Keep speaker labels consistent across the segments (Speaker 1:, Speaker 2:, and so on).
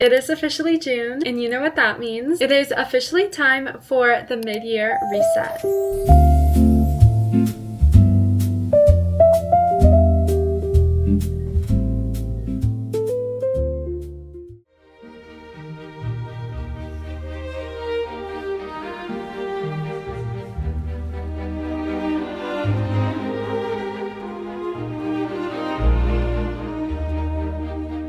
Speaker 1: It is officially June, and you know what that means. It is officially time for the mid-year reset.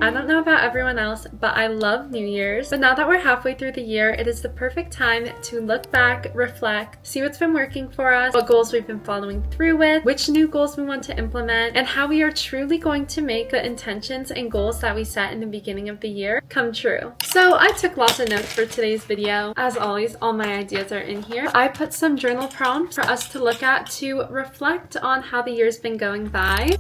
Speaker 1: I don't know about everyone else, but I love New Year's. But now that we're halfway through the year, it is the perfect time to look back, reflect, see what's been working for us, what goals we've been following through with, which new goals we want to implement, and how we are truly going to make the intentions and goals that we set in the beginning of the year come true. So I took lots of notes for today's video. As always, all my ideas are in here. I put some journal prompts for us to look at to reflect on how the year's been going by.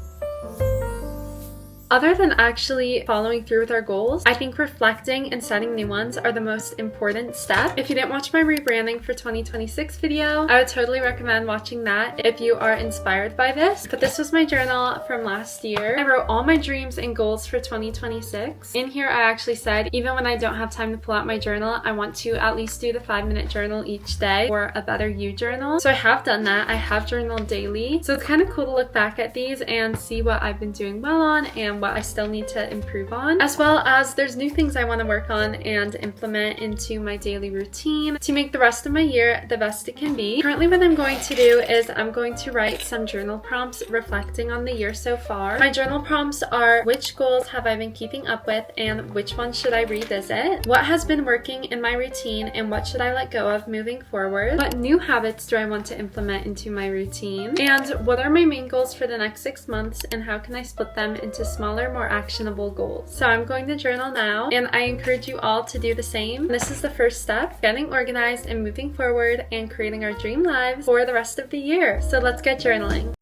Speaker 1: Other than actually following through with our goals, I think reflecting and setting new ones are the most important step. If you didn't watch my rebranding for 2026 video, I would totally recommend watching that if you are inspired by this. But this was my journal from last year. I wrote all my dreams and goals for 2026. In here, I actually said, even when I don't have time to pull out my journal, I want to at least do the 5-minute journal each day or a better you journal. So I have done that. I have journaled daily. So it's kind of cool to look back at these and see what I've been doing well on and what I still need to improve on, as well as there's new things I want to work on and implement into my daily routine to make the rest of my year the best it can be. Currently, what I'm going to do is I'm going to write some journal prompts reflecting on the year so far. My journal prompts are: which goals have I been keeping up with and which ones should I revisit? What has been working in my routine and what should I let go of moving forward? What new habits do I want to implement into my routine? And what are my main goals for the next 6 months and how can I split them into smaller, more actionable goals? So I'm going to journal now, and I encourage you all to do the same. This is the first step, getting organized and moving forward and creating our dream lives for the rest of the year. So let's get journaling.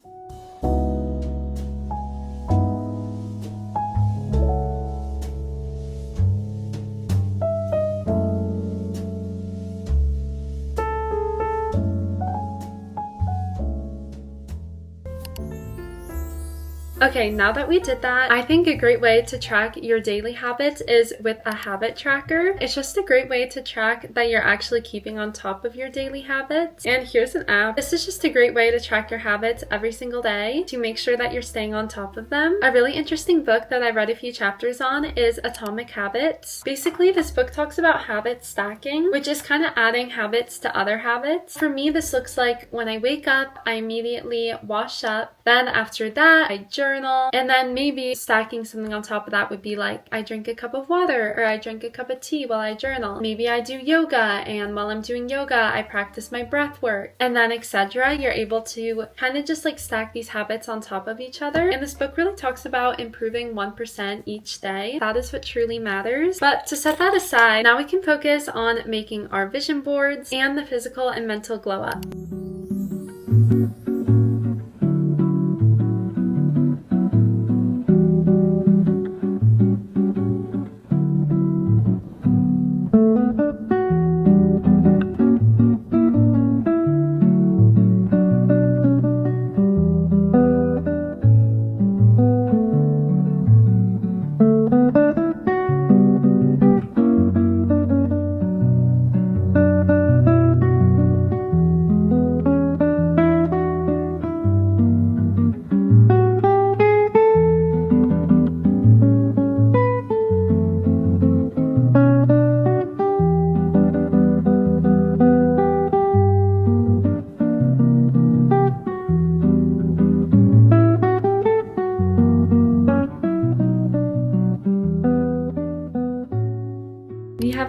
Speaker 1: Okay, now that we did that, I think a great way to track your daily habits is with a habit tracker. It's just a great way to track that you're actually keeping on top of your daily habits. And here's an app. This is just a great way to track your habits every single day to make sure that you're staying on top of them. A really interesting book that I read a few chapters on is Atomic Habits. Basically, this book talks about habit stacking, which is kind of adding habits to other habits. For me, this looks like when I wake up, I immediately wash up. Then after that, I journal. And then maybe stacking something on top of that would be like, I drink a cup of water or I drink a cup of tea while I journal. Maybe I do yoga, and while I'm doing yoga, I practice my breath work, and then etc. You're able to kind of just like stack these habits on top of each other. And this book really talks about improving 1% each day. That is what truly matters. But to set that aside, now we can focus on making our vision boards and the physical and mental glow up.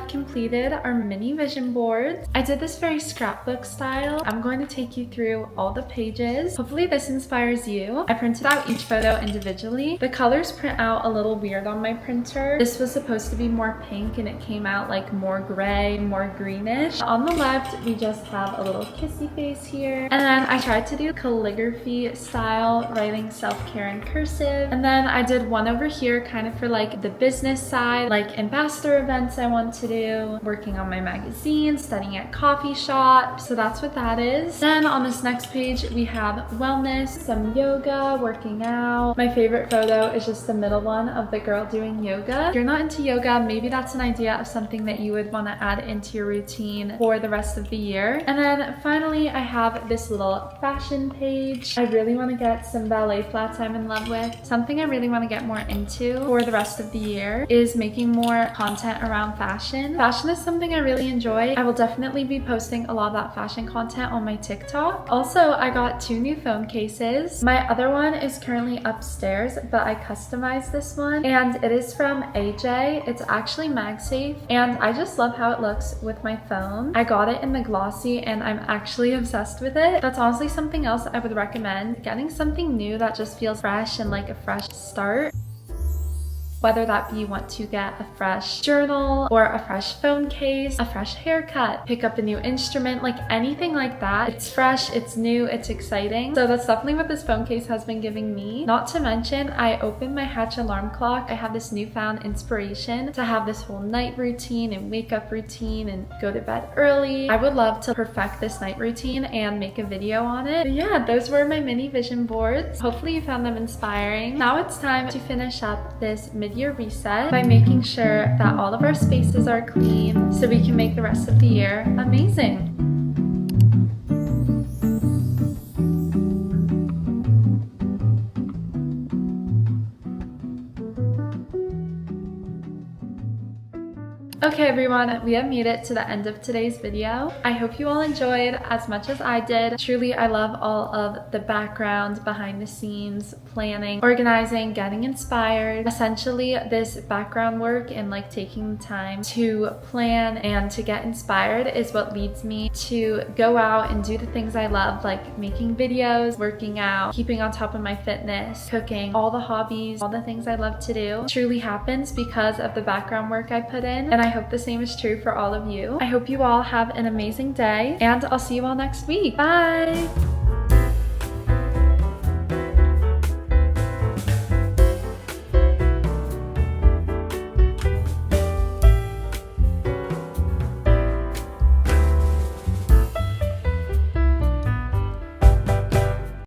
Speaker 1: Completed our mini vision boards. I did this very scrapbook style. I'm going to take you through all the pages. Hopefully this inspires you. I printed out each photo individually. The colors print out a little weird on my printer. This was supposed to be more pink and it came out like more gray, more greenish. On the left, we just have a little kissy face here. And then I tried to do calligraphy style, writing self-care in cursive. And then I did one over here kind of for like the business side, like ambassador events I want want to do, working on my magazine, studying at coffee shop. So that's what that is. Then on this next page, we have wellness, some yoga, working out. My favorite photo is just the middle one of the girl doing yoga. If you're not into yoga, maybe that's an idea of something that you would want to add into your routine for the rest of the year. And then finally, I have this little fashion page. I really want to get some ballet flats I'm in love with. Something I really want to get more into for the rest of the year is making more content around fashion. Fashion is something I really enjoy. I will definitely be posting a lot of that fashion content on my TikTok. Also, I got 2 new phone cases. My other one is currently upstairs, but I customized this one and it is from AJ. It's actually MagSafe and I just love how it looks with my phone. I got it in the glossy and I'm actually obsessed with it. That's honestly something else I would recommend. Getting something new that just feels fresh and like a fresh start. Whether that be you want to get a fresh journal or a fresh phone case, a fresh haircut, pick up a new instrument, like anything like that. It's fresh, it's new, it's exciting. So that's definitely what this phone case has been giving me. Not to mention, I opened my Hatch alarm clock. I have this newfound inspiration to have this whole night routine and wake up routine and go to bed early. I would love to perfect this night routine and make a video on it. But yeah, those were my mini vision boards. Hopefully you found them inspiring. Now it's time to finish up this mid-year reset by making sure that all of our spaces are clean so we can make the rest of the year amazing. Okay everyone, we have made it to the end of today's video. I hope you all enjoyed as much as I did. Truly, I love all of the background, behind the scenes, planning, organizing, getting inspired. Essentially, this background work and like taking the time to plan and to get inspired is what leads me to go out and do the things I love, like making videos, working out, keeping on top of my fitness, cooking, all the hobbies, all the things I love to do. Truly happens because of the background work I put in, and I hope the same is true for all of you. I hope you all have an amazing day, and I'll see you all next week. Bye!